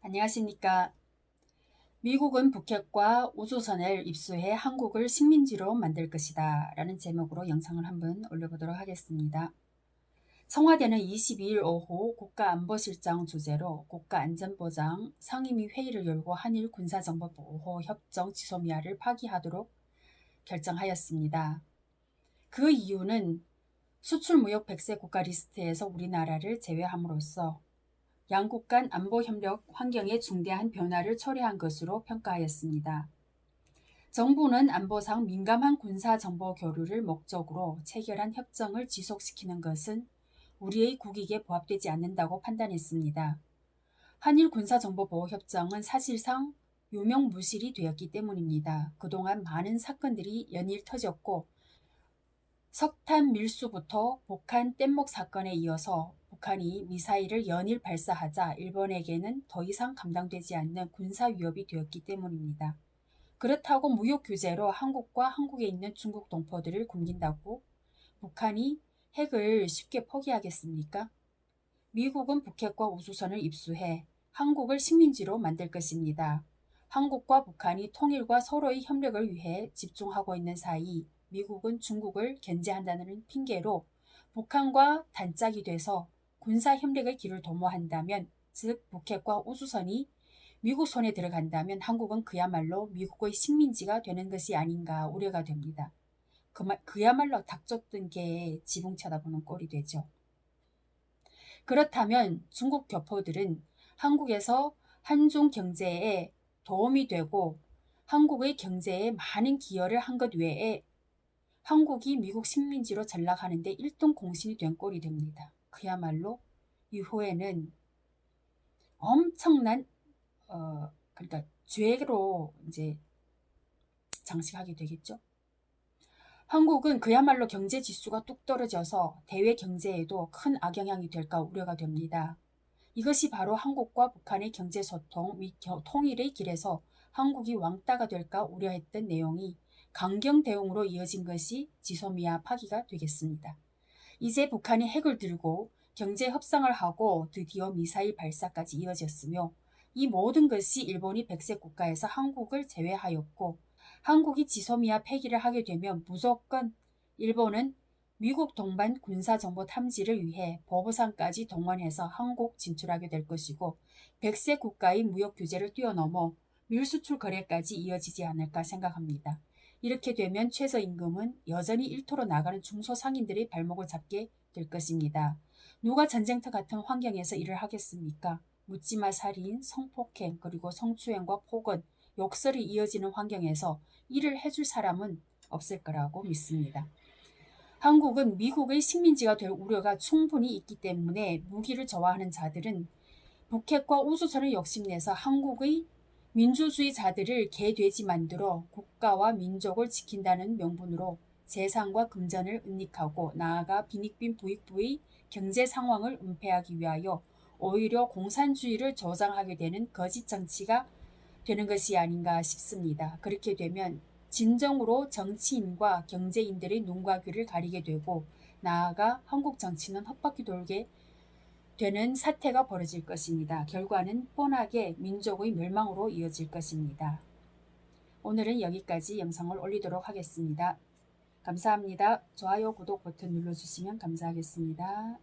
안녕하십니까. 미국은 북핵과 우주선을 입수해 한국을 식민지로 만들 것이다 라는 제목으로 영상을 한번 올려보도록 하겠습니다. 청와대는 22일 오후 국가안보실장 주재로 국가안전보장 상임위 회의를 열고 한일 군사정보보호 협정 지소미아를 파기하도록 결정하였습니다. 그 이유는 수출무역 100세 국가 리스트에서 우리나라를 제외함으로써 양국 간 안보협력 환경에 중대한 변화를 초래한 것으로 평가하였습니다. 정부는 안보상 민감한 군사정보 교류를 목적으로 체결한 협정을 지속시키는 것은 우리의 국익에 부합되지 않는다고 판단했습니다. 한일 군사정보보호협정은 사실상 유명무실이 되었기 때문입니다. 그동안 많은 사건들이 연일 터졌고 석탄 밀수부터 북한 뗏목 사건에 이어서 북한이 미사일을 연일 발사하자 일본에게는 더 이상 감당되지 않는 군사 위협이 되었기 때문입니다. 그렇다고 무역 규제로 한국과 한국에 있는 중국 동포들을 굶긴다고 북한이 핵을 쉽게 포기하겠습니까? 미국은 북핵과 우주선을 입수해 한국을 식민지로 만들 것입니다. 한국과 북한이 통일과 서로의 협력을 위해 집중하고 있는 사이 미국은 중국을 견제한다는 핑계로 북한과 단짝이 돼서 군사협력의 길을 도모한다면, 즉 북핵과 우주선이 미국 손에 들어간다면 한국은 그야말로 미국의 식민지가 되는 것이 아닌가 우려가 됩니다. 그야말로 닭 쫓던 개에 지붕 쳐다보는 꼴이 되죠. 그렇다면 중국 교포들은 한국에서 한중 경제에 도움이 되고 한국의 경제에 많은 기여를 한 것 외에 한국이 미국 식민지로 전락하는데 1등 공신이 된 꼴이 됩니다. 그야말로 이후에는 엄청난 그러니까 죄로 이제 장식하게 되겠죠. 한국은 그야말로 경제 지수가 뚝 떨어져서 대외 경제에도 큰 악영향이 될까 우려가 됩니다. 이것이 바로 한국과 북한의 경제소통 및 통일의 길에서 한국이 왕따가 될까 우려했던 내용이 강경 대응으로 이어진 것이 지소미아 파기가 되겠습니다. 이제 북한이 핵을 들고 경제 협상을 하고 드디어 미사일 발사까지 이어졌으며 이 모든 것이 일본이 백색 국가에서 한국을 제외하였고 한국이 지소미아 폐기를 하게 되면 무조건 일본은 미국 동반 군사정보 탐지를 위해 보부상까지 동원해서 한국 진출하게 될 것이고 백색 국가의 무역 규제를 뛰어넘어 밀수출 거래까지 이어지지 않을까 생각합니다. 이렇게 되면 최저임금은 여전히 일터로 나가는 중소상인들의 발목을 잡게 될 것입니다. 누가 전쟁터 같은 환경에서 일을 하겠습니까? 묻지마 살인, 성폭행, 그리고 성추행과 폭언, 욕설이 이어지는 환경에서 일을 해줄 사람은 없을 거라고 믿습니다. 한국은 미국의 식민지가 될 우려가 충분히 있기 때문에 무기를 좋아하는 자들은 북핵과 우주선을 욕심내서 한국의 민주주의자들을 개돼지 만들어 국가와 민족을 지킨다는 명분으로 재산과 금전을 은닉하고 나아가 빈익빈 부익부의 경제 상황을 은폐하기 위하여 오히려 공산주의를 조장하게 되는 거짓 정치가 되는 것이 아닌가 싶습니다. 그렇게 되면 진정으로 정치인과 경제인들의 눈과 귀를 가리게 되고 나아가 한국 정치는 헛바퀴 돌게 되는 사태가 벌어질 것입니다. 결과는 뻔하게 민족의 멸망으로 이어질 것입니다. 오늘은 여기까지 영상을 올리도록 하겠습니다. 감사합니다. 좋아요, 구독 버튼 눌러주시면 감사하겠습니다.